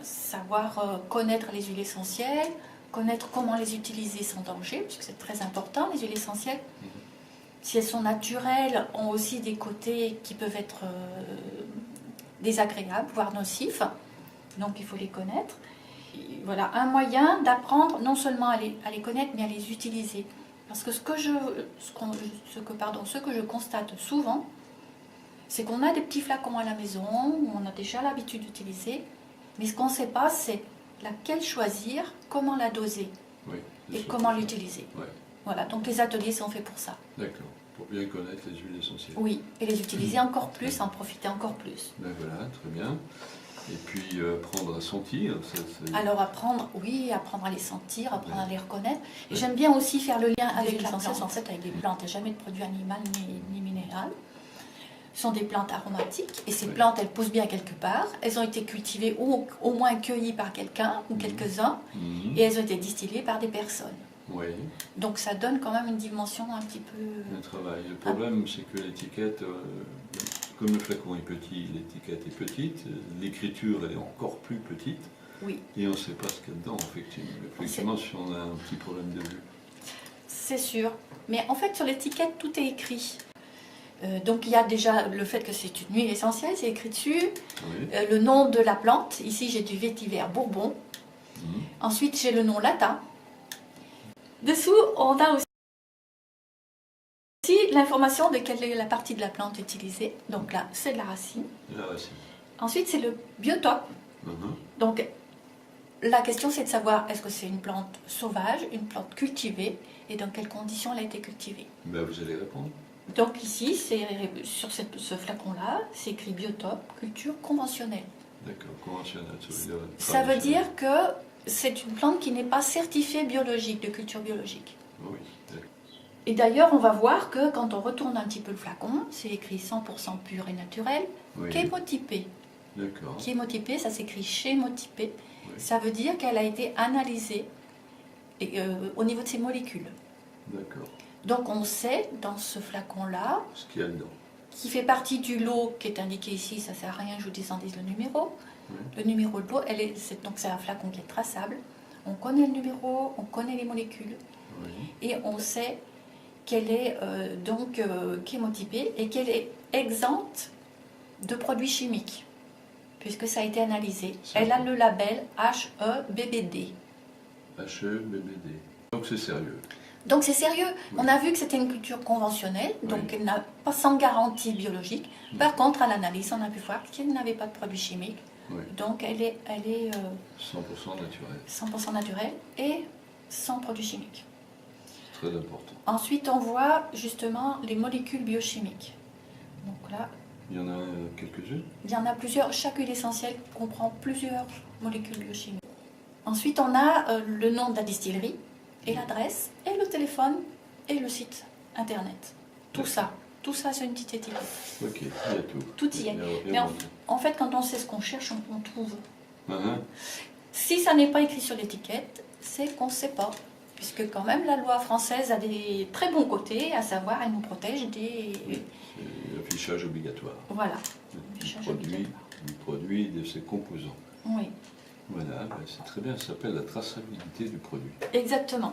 savoir connaître les huiles essentielles, connaître comment les utiliser sans danger, puisque c'est très important, les huiles essentielles. Si elles sont naturelles, ont aussi des côtés qui peuvent être désagréables, voire nocifs. Donc il faut les connaître. Et voilà, un moyen d'apprendre non seulement à les connaître, mais à les utiliser. Parce que ce que je constate souvent, c'est qu'on a des petits flacons à la maison, où on a déjà l'habitude d'utiliser, mais ce qu'on ne sait pas, c'est laquelle choisir, comment la doser, et comment l'utiliser. Ouais. Voilà, donc les ateliers sont faits pour ça. D'accord, pour bien connaître les huiles essentielles. Oui, et les utiliser encore plus, en profiter encore plus. Ben voilà, très bien. Et puis apprendre à sentir. Alors apprendre à les sentir, apprendre à les reconnaître. Et j'aime bien aussi faire le lien avec les essentielles, en fait, avec des plantes. Il n'y a jamais de produit animal ni minéral. Ce sont des plantes aromatiques. Et ces plantes, elles poussent bien quelque part. Elles ont été cultivées ou au moins cueillies par quelqu'un ou quelques-uns. Et elles ont été distillées par des personnes. Oui. Donc ça donne quand même une dimension un petit peu... Le travail. Le problème, c'est que l'étiquette... Comme le flacon est petit, l'étiquette est petite, l'écriture est encore plus petite, et on ne sait pas ce qu'il y a dedans, effectivement, si on a un petit problème de vue. C'est sûr, mais en fait sur l'étiquette tout est écrit. Donc il y a déjà le fait que c'est une huile essentielle, c'est écrit dessus, le nom de la plante, ici j'ai du vétiver bourbon, ensuite j'ai le nom latin. Dessous on a aussi l'information de quelle est la partie de la plante utilisée. Donc là, c'est de la racine. Ensuite, c'est le biotope. Donc, la question, c'est de savoir est-ce que c'est une plante sauvage, une plante cultivée, et dans quelles conditions elle a été cultivée. Ben, vous allez répondre. Donc ici, sur ce flacon-là, c'est écrit biotope, culture conventionnelle. D'accord, conventionnelle. Ça veut dire que c'est une plante qui n'est pas certifiée biologique, de culture biologique. Oui, d'accord. Et d'ailleurs, on va voir que quand on retourne un petit peu le flacon, c'est écrit 100% pur et naturel, chémotypé. D'accord. Chémotypé, ça s'écrit chémotypé. Ça veut dire qu'elle a été analysée au niveau de ses molécules. D'accord. Donc on sait, dans ce flacon-là, ce qu'il y a dedans, qui fait partie du lot qui est indiqué ici, ça ne sert à rien, je vous descendis le numéro. Le numéro de lot, donc c'est un flacon qui est traçable. On connaît le numéro, on connaît les molécules, et on sait qu'elle est chémotypée et qu'elle est exempte de produits chimiques, puisque ça a été analysé. Elle a le label HEBBD. HEBBD. Donc c'est sérieux. Donc c'est sérieux. On a vu que c'était une culture conventionnelle, donc elle n'a pas sans garantie biologique. Par contre, à l'analyse, on a pu voir qu'elle n'avait pas de produits chimiques. Donc elle est 100% naturelle. 100% naturelle et sans produits chimiques. Très important. Ensuite, on voit justement les molécules biochimiques. Donc là, il y en a quelques-unes. Il y en a plusieurs. Chaque huile essentielle comprend plusieurs molécules biochimiques. Ensuite, on a le nom de la distillerie et l'adresse et le téléphone et le site internet. Tout ça c'est une petite étiquette. Ok, il y a tout. Tout y est. Mais en fait, quand on sait ce qu'on cherche, on trouve. Si ça n'est pas écrit sur l'étiquette, c'est qu'on ne sait pas. Puisque quand même la loi française a des très bons côtés, à savoir elle nous protège des... C'est l'affichage obligatoire. Voilà. Du produit et de ses composants. Oui. Voilà, c'est très bien, ça s'appelle la traçabilité du produit. Exactement.